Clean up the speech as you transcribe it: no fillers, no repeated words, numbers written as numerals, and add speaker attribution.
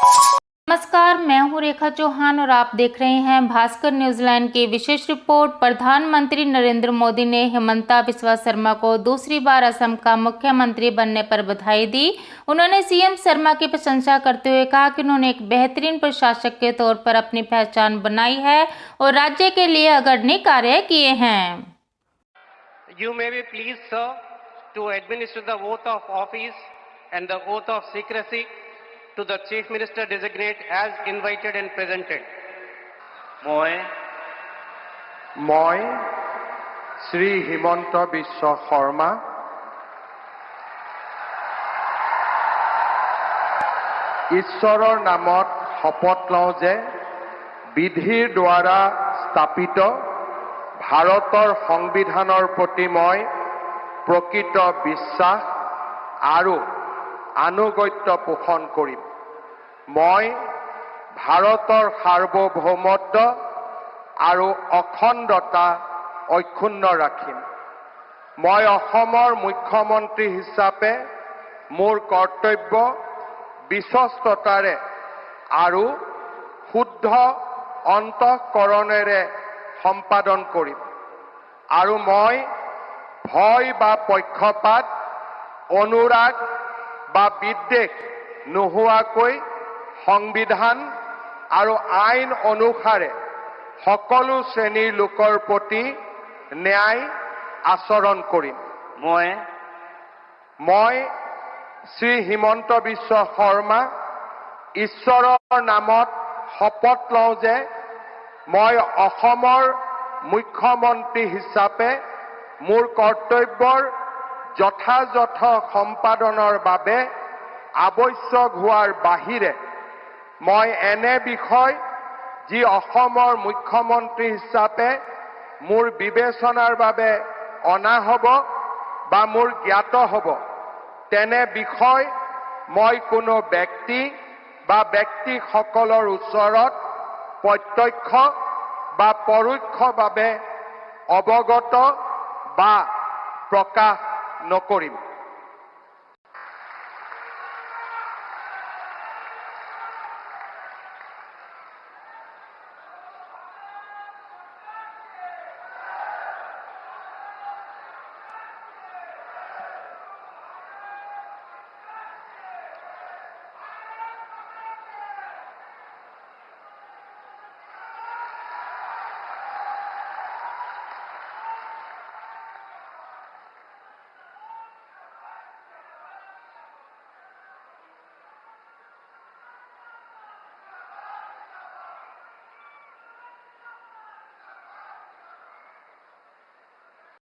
Speaker 1: नमस्कार, मैं हूं रेखा चौहान और आप देख रहे हैं भास्कर न्यूजीलैंड की विशेष रिपोर्ट। प्रधानमंत्री नरेंद्र मोदी ने हिमंता बिस्वा शर्मा को दूसरी बार असम का मुख्यमंत्री बनने पर बधाई दी। उन्होंने सीएम शर्मा की प्रशंसा करते हुए कहा कि उन्होंने एक बेहतरीन प्रशासक के तौर पर अपनी पहचान बनाई है और राज्य के लिए अग्रणी कार्य किए हैं।
Speaker 2: You may be pleased, sir, to administer the oath of office and the oath of secrecy to the Chief Minister designate as invited and presented.
Speaker 3: মই শ্ৰী হিমন্ত বিশ্ব শৰ্মা ঈশ্বৰৰ নামত শপত লওঁ যে বিধিৰ দ্বাৰা স্থাপিত ভাৰতৰ সংবিধানৰ প্ৰতি মই প্ৰকৃত বিশ্বাস আৰু আনুগত্য পোষণ কৰিম। মই ভাৰতৰ সাৰ্বভৌমত্ব আৰু অখণ্ডতা অক্ষুণ্ণ ৰাখিম। মই অসমৰ মুখ্যমন্ত্ৰী হিচাপে মোৰ কৰ্তব্য বিশ্বস্ততাৰে আৰু শুদ্ধ অন্তঃকৰণেৰে সম্পাদন কৰিম আৰু মই ভয় বা পক্ষপাত অনুৰাগ বা বিদ্বেষ নোহোৱাকৈ সংবিধান আৰু আইন অনুসাৰে সকলো শ্ৰেণীৰ লোকৰ প্ৰতি ন্যায় আচৰণ কৰিম। মই শ্ৰী হিমন্ত বিশ্ব শৰ্মা ঈশ্বৰৰ নামত শপত লওঁ যে মই অসমৰ মুখ্যমন্ত্ৰী হিচাপে মোৰ কৰ্তব্যৰ যথাযথ সম্পাদনৰ বাবে আৱশ্যক হোৱাৰ বাহিৰে মই এনে বিষয় যি অসমৰ মুখ্যমন্ত্ৰী হিচাপে মোৰ বিবেচনাৰ বাবে অনা হ'ব বা মোৰ জ্ঞাত হ'ব তেনে বিষয় মই কোনো ব্যক্তি বা ব্যক্তিসকলৰ ওচৰত প্ৰত্যক্ষ বা পৰোক্ষভাৱে অৱগত বা প্ৰকাশ নকৰিম।